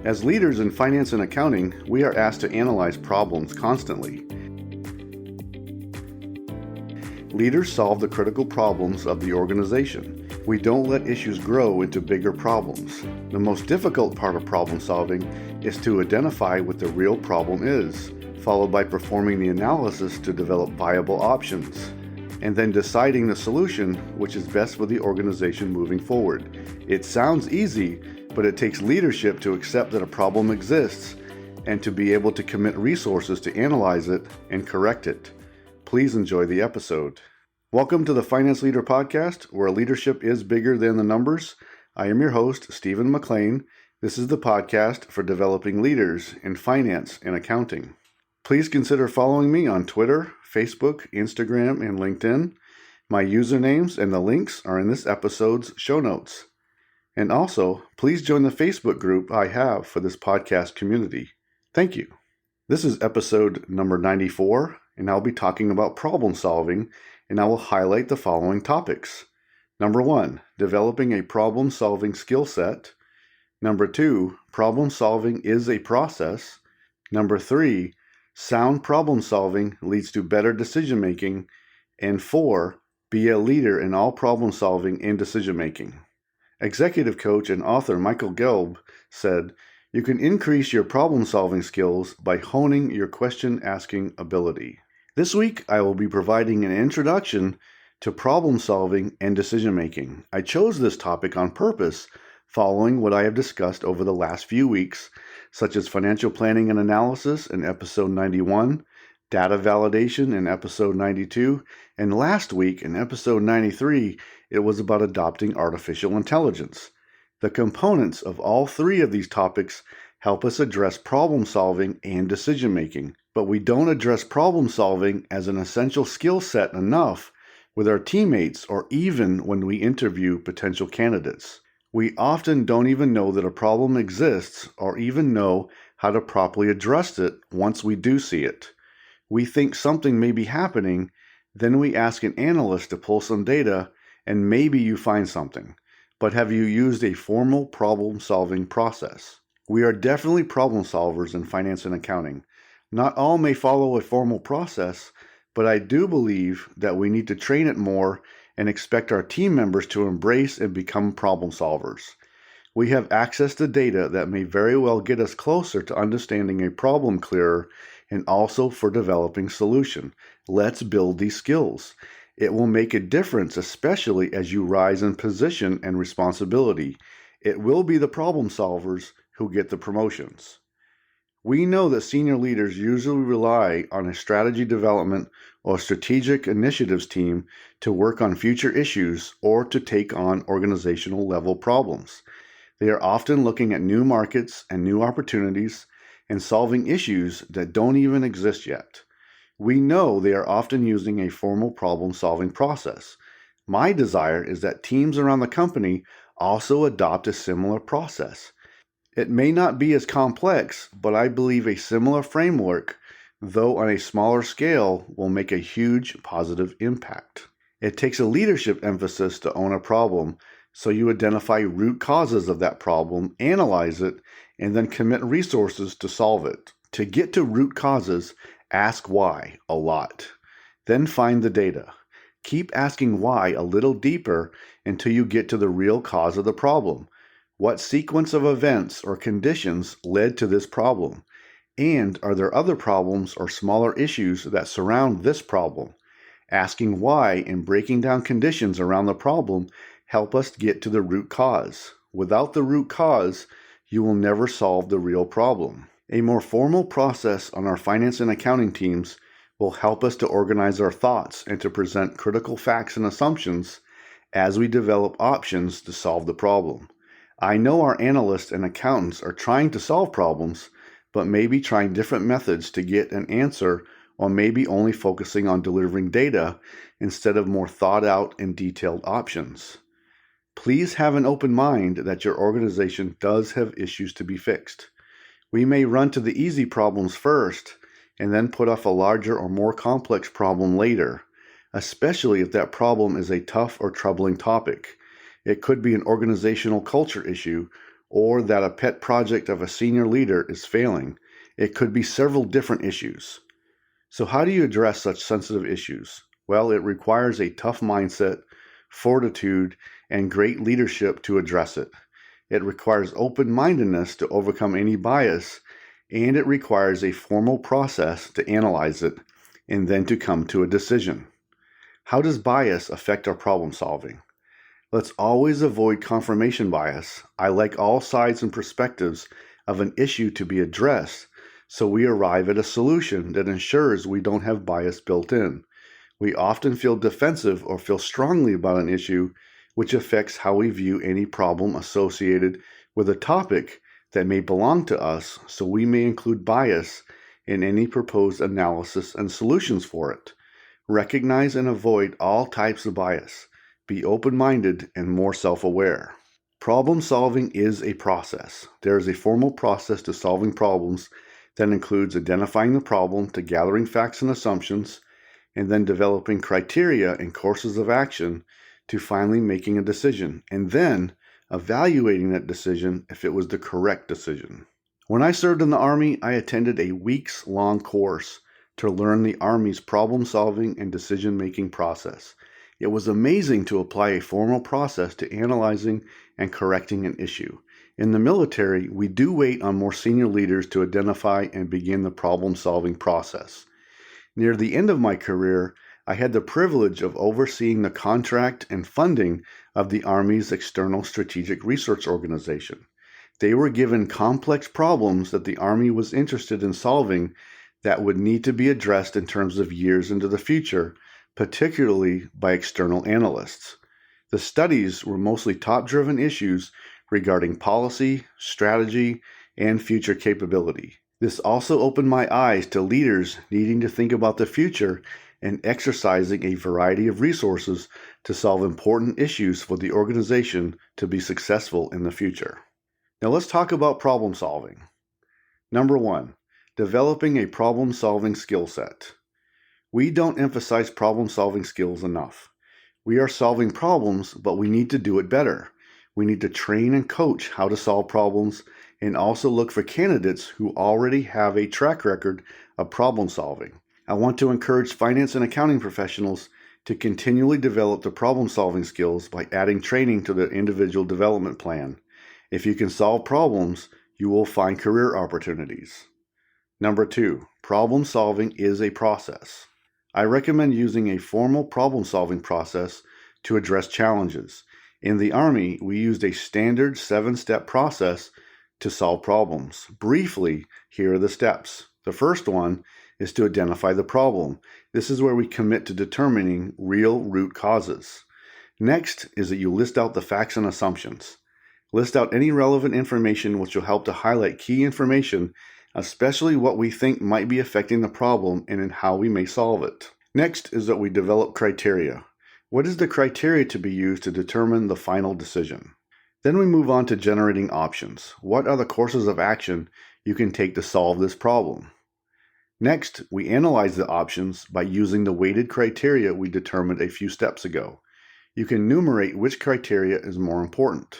As leaders in finance and accounting, we are asked to analyze problems constantly. Leaders solve the critical problems of the organization. We don't let issues grow into bigger problems. The most difficult part of problem solving is to identify what the real problem is, followed by performing the analysis to develop viable options, and then deciding the solution which is best for the organization moving forward. It sounds easy, but it takes leadership to accept that a problem exists and to be able to commit resources to analyze it and correct it. Please enjoy the episode. Welcome to the Finance Leader Podcast, where leadership is bigger than the numbers. I am your host, Stephen McLean. This is the podcast for developing leaders in finance and accounting. Please consider following me on Twitter, Facebook, Instagram, and LinkedIn. My usernames and the links are in this episode's show notes. And also, please join the Facebook group I have for this podcast community. Thank you. This is episode number 94, and I'll be talking about problem solving, and I will highlight the following topics. Number 1, developing a problem-solving skill set. Number 2, problem solving is a process. Number 3, sound problem solving leads to better decision making. And 4, be a leader in all problem solving and decision making. Executive coach and author Michael Gelb said, "You can increase your problem solving skills by honing your question asking ability." This week, I will be providing an introduction to problem solving and decision making. I chose this topic on purpose following what I have discussed over the last few weeks, such as financial planning and analysis in episode 91, data validation in episode 92, and last week in episode 93, it was about adopting artificial intelligence. The components of all three of these topics help us address problem solving and decision making, but we don't address problem solving as an essential skill set enough with our teammates or even when we interview potential candidates. We often don't even know that a problem exists or even know how to properly address it once we do see it. We think something may be happening, then we ask an analyst to pull some data, and maybe you find something. But have you used a formal problem-solving process? We are definitely problem solvers in finance and accounting. Not all may follow a formal process, but I do believe that we need to train it more and expect our team members to embrace and become problem solvers. We have access to data that may very well get us closer to understanding a problem clearer and also for developing solution. Let's build these skills. It will make a difference, especially as you rise in position and responsibility. It will be the problem solvers who get the promotions. We know that senior leaders usually rely on a strategy development or strategic initiatives team to work on future issues or to take on organizational level problems. They are often looking at new markets and new opportunities and solving issues that don't even exist yet. We know they are often using a formal problem-solving process. My desire is that teams around the company also adopt a similar process. It may not be as complex, but I believe a similar framework, though on a smaller scale, will make a huge positive impact. It takes a leadership emphasis to own a problem, so you identify root causes of that problem, analyze it, and then commit resources to solve it. To get to root causes, ask why a lot. Then find the data. Keep asking why a little deeper until you get to the real cause of the problem. What sequence of events or conditions led to this problem? And are there other problems or smaller issues that surround this problem? Asking why and breaking down conditions around the problem help us get to the root cause. Without the root cause, you will never solve the real problem. A more formal process on our finance and accounting teams will help us to organize our thoughts and to present critical facts and assumptions as we develop options to solve the problem. I know our analysts and accountants are trying to solve problems, but maybe trying different methods to get an answer, or maybe only focusing on delivering data instead of more thought out and detailed options. Please have an open mind that your organization does have issues to be fixed. We may run to the easy problems first and then put off a larger or more complex problem later, especially if that problem is a tough or troubling topic. It could be an organizational culture issue or that a pet project of a senior leader is failing. It could be several different issues. So how do you address such sensitive issues? Well, it requires a tough mindset, fortitude, and great leadership to address it. It requires open-mindedness to overcome any bias, and it requires a formal process to analyze it and then to come to a decision. How does bias affect our problem solving? Let's always avoid confirmation bias. I like all sides and perspectives of an issue to be addressed, so we arrive at a solution that ensures we don't have bias built in. We often feel defensive or feel strongly about an issue, which affects how we view any problem associated with a topic that may belong to us, so we may include bias in any proposed analysis and solutions for it. Recognize and avoid all types of bias. Be open-minded and more self-aware. Problem solving is a process. There is a formal process to solving problems that includes identifying the problem to gathering facts and assumptions, and then developing criteria and courses of action to finally making a decision, and then evaluating that decision if it was the correct decision. When I served in the Army, I attended a weeks-long course to learn the Army's problem-solving and decision-making process. It was amazing to apply a formal process to analyzing and correcting an issue. In the military, we do wait on more senior leaders to identify and begin the problem-solving process. Near the end of my career, I had the privilege of overseeing the contract and funding of the Army's External Strategic Research Organization. They were given complex problems that the Army was interested in solving that would need to be addressed in terms of years into the future, particularly by external analysts. The studies were mostly top-driven issues regarding policy, strategy, and future capability. This also opened my eyes to leaders needing to think about the future and exercising a variety of resources to solve important issues for the organization to be successful in the future. Now let's talk about problem solving. Number 1, developing a problem-solving skill set. We don't emphasize problem-solving skills enough. We are solving problems, but we need to do it better. We need to train and coach how to solve problems and also look for candidates who already have a track record of problem solving. I want to encourage finance and accounting professionals to continually develop the problem-solving skills by adding training to their individual development plan. If you can solve problems, you will find career opportunities. Number 2, problem solving is a process. I recommend using a formal problem-solving process to address challenges. In the Army, we used a standard 7-step process to solve problems. Briefly, here are the steps. The first one is to identify the problem. This is where we commit to determining real root causes. Next is that you list out the facts and assumptions. List out any relevant information which will help to highlight key information, especially what we think might be affecting the problem and in how we may solve it. Next is that we develop criteria. What is the criteria to be used to determine the final decision? Then we move on to generating options. What are the courses of action you can take to solve this problem? Next, we analyze the options by using the weighted criteria we determined a few steps ago. You can enumerate which criteria is more important.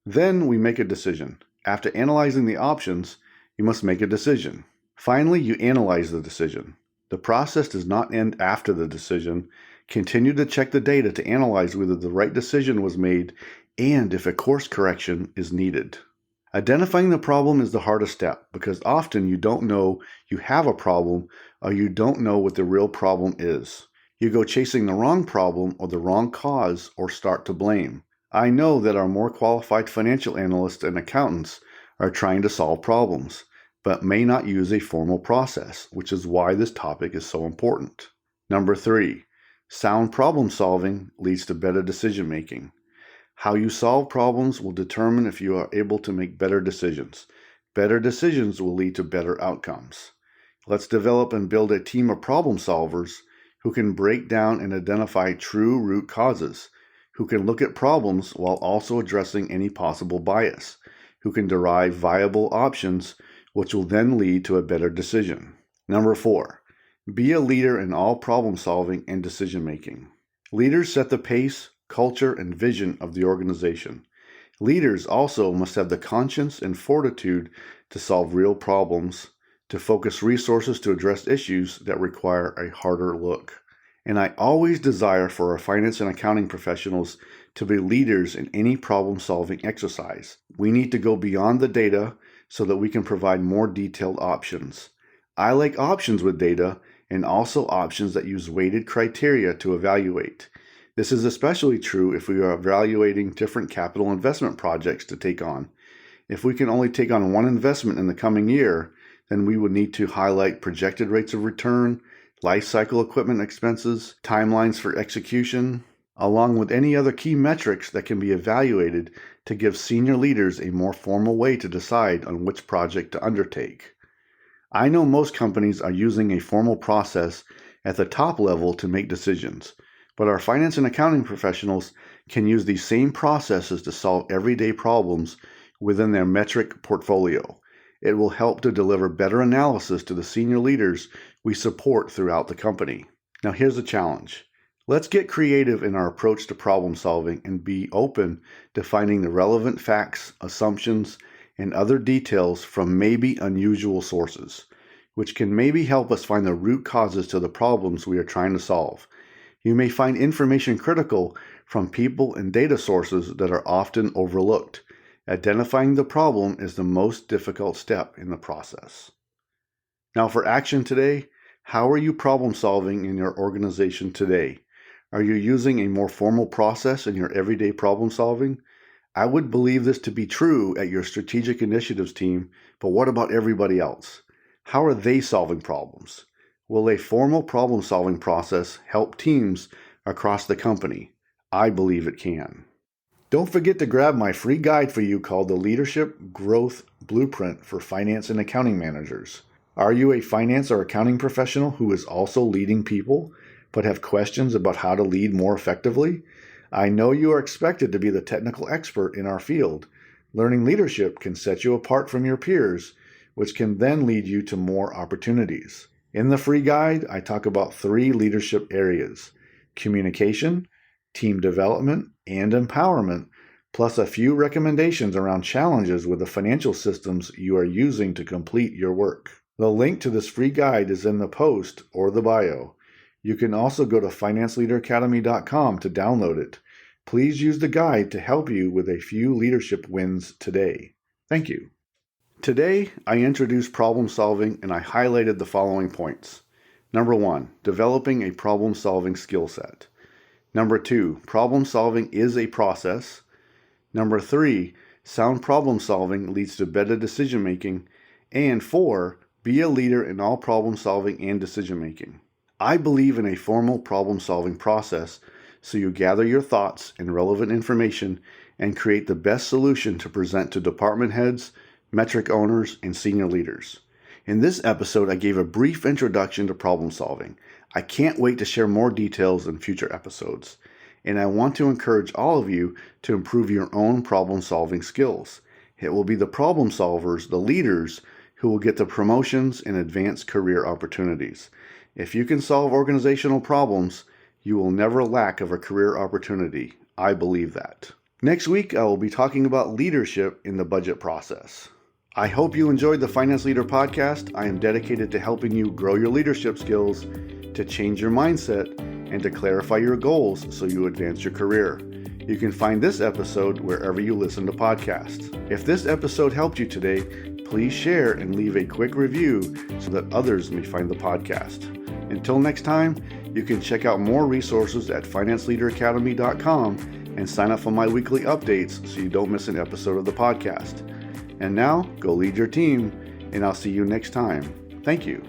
Then we make a decision. After analyzing the options, you must make a decision. Finally, you analyze the decision. The process does not end after the decision. Continue to check the data to analyze whether the right decision was made and if a course correction is needed. Identifying the problem is the hardest step because often you don't know you have a problem or you don't know what the real problem is. You go chasing the wrong problem or the wrong cause or start to blame. I know that our more qualified financial analysts and accountants are trying to solve problems, but may not use a formal process, which is why this topic is so important. Number 3, sound problem solving leads to better decision making. How you solve problems will determine if you are able to make better decisions. Better decisions will lead to better outcomes. Let's develop and build a team of problem solvers who can break down and identify true root causes, who can look at problems while also addressing any possible bias, who can derive viable options which will then lead to a better decision. Number 4, be a leader in all problem solving and decision making. Leaders set the pace, culture, and vision of the organization. Leaders also must have the conscience and fortitude to solve real problems, to focus resources to address issues that require a harder look. And I always desire for our finance and accounting professionals to be leaders in any problem-solving exercise. We need to go beyond the data so that we can provide more detailed options. I like options with data and also options that use weighted criteria to evaluate. This is especially true if we are evaluating different capital investment projects to take on. If we can only take on one investment in the coming year, then we would need to highlight projected rates of return, life cycle equipment expenses, timelines for execution, along with any other key metrics that can be evaluated to give senior leaders a more formal way to decide on which project to undertake. I know most companies are using a formal process at the top level to make decisions, but our finance and accounting professionals can use these same processes to solve everyday problems within their metric portfolio. It will help to deliver better analysis to the senior leaders we support throughout the company. Now here's a challenge. Let's get creative in our approach to problem solving and be open to finding the relevant facts, assumptions, and other details from maybe unusual sources, which can maybe help us find the root causes to the problems we are trying to solve. You may find information critical from people and data sources that are often overlooked. Identifying the problem is the most difficult step in the process. Now for action today, how are you problem solving in your organization today? Are you using a more formal process in your everyday problem solving? I would believe this to be true at your strategic initiatives team, but what about everybody else? How are they solving problems? Will a formal problem solving process help teams across the company? I believe it can. Don't forget to grab my free guide for you called the Leadership Growth Blueprint for Finance and Accounting Managers. Are you a finance or accounting professional who is also leading people, but have questions about how to lead more effectively? I know you are expected to be the technical expert in our field. Learning leadership can set you apart from your peers, which can then lead you to more opportunities. In the free guide, I talk about 3 leadership areas: communication, team development, and empowerment, plus a few recommendations around challenges with the financial systems you are using to complete your work. The link to this free guide is in the post or the bio. You can also go to financeleaderacademy.com to download it. Please use the guide to help you with a few leadership wins today. Thank you. Today, I introduced problem solving and I highlighted the following points. Number 1, developing a problem-solving skill set. Number 2, problem solving is a process. Number 3, sound problem solving leads to better decision making. And 4, be a leader in all problem solving and decision making. I believe in a formal problem solving process so you gather your thoughts and relevant information and create the best solution to present to department heads, metric owners, and senior leaders. In this episode, I gave a brief introduction to problem solving. I can't wait to share more details in future episodes. And I want to encourage all of you to improve your own problem solving skills. It will be the problem solvers, the leaders, who will get the promotions and advanced career opportunities. If you can solve organizational problems, you will never lack of a career opportunity. I believe that. Next week, I will be talking about leadership in the budget process. I hope you enjoyed the Finance Leader Podcast. I am dedicated to helping you grow your leadership skills, to change your mindset, and to clarify your goals so you advance your career. You can find this episode wherever you listen to podcasts. If this episode helped you today, please share and leave a quick review so that others may find the podcast. Until next time, you can check out more resources at financeleaderacademy.com and sign up for my weekly updates so you don't miss an episode of the podcast. And now, go lead your team, and I'll see you next time. Thank you.